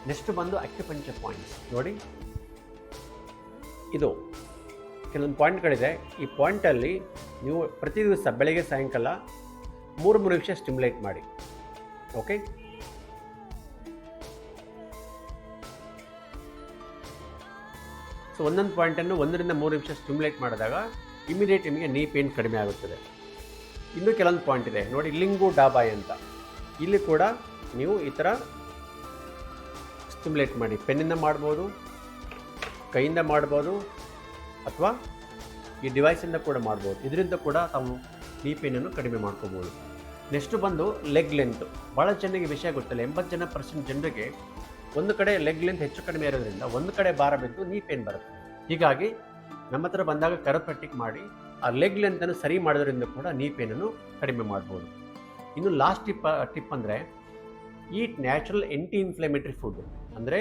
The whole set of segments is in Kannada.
ನೆಕ್ಸ್ಟ್ ಬಂದು ಅಕ್ಯುಪಂಕ್ಚರ್ ಪಾಯಿಂಟ್ಸ್ ನೋಡಿ, ಇದು ಕೆಲವೊಂದು ಪಾಯಿಂಟ್ಗಳಿದೆ. ಈ ಪಾಯಿಂಟಲ್ಲಿ ನೀವು ಪ್ರತಿ ದಿವಸ ಬೆಳಗ್ಗೆ ಸಾಯಂಕಾಲ 3 ನಿಮಿಷ ಸ್ಟಿಮ್ಯುಲೇಟ್ ಮಾಡಿ. ಓಕೆ, ಸೊ ಒಂದೊಂದು ಪಾಯಿಂಟನ್ನು 1 ರಿಂದ 3 ನಿಮಿಷ ಸ್ಟಿಮ್ಯುಲೇಟ್ ಮಾಡಿದಾಗ ಇಮಿಡಿಯೇಟ್ ನಿಮಗೆ ನೀ ಪೇನ್ ಕಡಿಮೆ ಆಗುತ್ತದೆ. ಇನ್ನೂ ಕೆಲವೊಂದು ಪಾಯಿಂಟ್ ಇದೆ ನೋಡಿ, ಲಿಂಗು ಡಾಬಾಯ್ ಅಂತ. ಇಲ್ಲಿ ಕೂಡ ನೀವು ಈ ಥರ ಸ್ಟಿಮ್ಯುಲೇಟ್ ಮಾಡಿ, ಪೆನ್ನಿಂದ ಮಾಡ್ಬೋದು, ಕೈಯಿಂದ ಮಾಡ್ಬೋದು, ಅಥವಾ ಈ ಡಿವೈಸಿಂದ ಕೂಡ ಮಾಡ್ಬೋದು. ಇದರಿಂದ ಕೂಡ ತಾವು ನೀ ಪೇನನ್ನು ಕಡಿಮೆ ಮಾಡ್ಕೋಬೋದು. ನೆಕ್ಸ್ಟು ಬಂದು ಲೆಗ್ ಲೆಂತ್. ಭಾಳ ಚೆನ್ನಾಗಿ ವಿಷಯ ಗೊತ್ತಿಲ್ಲ, 80% ಜನರಿಗೆ ಒಂದು ಕಡೆ ಲೆಗ್ ಲೆಂತ್ ಹೆಚ್ಚು ಕಡಿಮೆ ಇರೋದ್ರಿಂದ ಒಂದು ಕಡೆ ಭಾರ ಬಿದ್ದು ನೀ ಪೇನ್ ಬರುತ್ತೆ. ಹೀಗಾಗಿ ನಮ್ಮ ಹತ್ರ ಬಂದಾಗ ಕರೋಪ್ರಾಕ್ಟಿಕ್ ಮಾಡಿ ಆ ಲೆಗ್ ಲೆಂತನ್ನು ಸರಿ ಮಾಡೋದ್ರಿಂದ ಕೂಡ ನೀ ಪೇನನ್ನು ಕಡಿಮೆ ಮಾಡ್ಬೋದು. ಇನ್ನು ಲಾಸ್ಟ್ ಟಿಪ್ ಅಂದರೆ eat natural anti inflammatory food. ಅಂದರೆ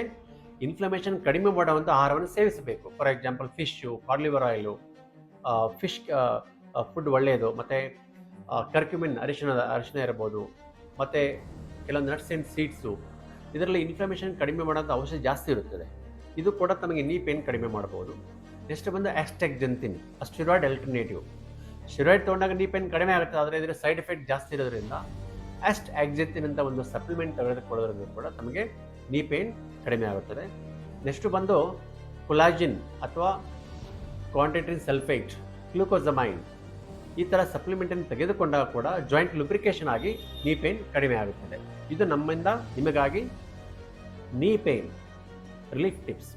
ಇನ್ಫ್ಲಮೇಷನ್ ಕಡಿಮೆ ಮಾಡುವಂಥ ಆಹಾರವನ್ನು ಸೇವಿಸಬೇಕು. For example fish, cod liver oil, fish food ಒಳ್ಳೆಯದು. ಮತ್ತು ಕರ್ಕ್ಯುಮಿನ್, ಅರಿಶಿನ ಇರ್ಬೋದು, ಮತ್ತು ಕೆಲವೊಂದು ನಟ್ಸ್ ಆ್ಯಂಡ್ ಸೀಡ್ಸು, ಇದರಲ್ಲಿ ಇನ್ಫ್ಲಮೇಷನ್ ಕಡಿಮೆ ಮಾಡೋಂಥ ಔಷಧಿ ಜಾಸ್ತಿ ಇರುತ್ತದೆ. ಇದು ಕೂಡ ತಮಗೆ ನೀ ಪೇನ್ ಕಡಿಮೆ ಮಾಡ್ಬೋದು. ನೆಕ್ಸ್ಟ್ ಬಂದು ಆಸ್ಟೆಕ್ಸೆಂಥಿನ್, ಸ್ಟೆರಾಯ್ಡ್ ಆಲ್ಟರ್ನೇಟಿವ್. ಸ್ಟೆರಾಯ್ಡ್ ತೊಗೊಂಡಾಗ ನೀ ಪೇನ್ ಕಡಿಮೆ ಆಗುತ್ತೆ, ಆದರೆ ಇದರ ಸೈಡ್ ಎಫೆಕ್ಟ್ ಜಾಸ್ತಿ ಇರೋದ್ರಿಂದ ಆಸ್ಟೆಕ್ಸೆಂಥಿನ್ ಅಂತ ಒಂದು ಸಪ್ಲಿಮೆಂಟ್ ತೆಗೆದುಕೊಳ್ಳೋದ್ರಿಂದ ಕೂಡ ನಮಗೆ ನೀ ಪೇನ್ ಕಡಿಮೆ ಆಗುತ್ತದೆ. ನೆಕ್ಸ್ಟು ಬಂದು ಕೊಲಾಜಿನ್ ಅಥವಾ ಕ್ವಾಂಟಿಟ್ರಿನ್ ಸಲ್ಫೇಟ್, ಗ್ಲೂಕೋಸಮೈನ್, ಈ ಥರ ಸಪ್ಲಿಮೆಂಟನ್ನು ತೆಗೆದುಕೊಂಡಾಗ ಕೂಡ ಜಾಯಿಂಟ್ ಲುಬ್ರಿಕೇಷನ್ ಆಗಿ ನೀ ಪೇನ್ ಕಡಿಮೆ ಆಗುತ್ತದೆ. ಇದು ನಮ್ಮಿಂದ ನಿಮಗಾಗಿ knee pain relief tips.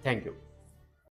Thank you.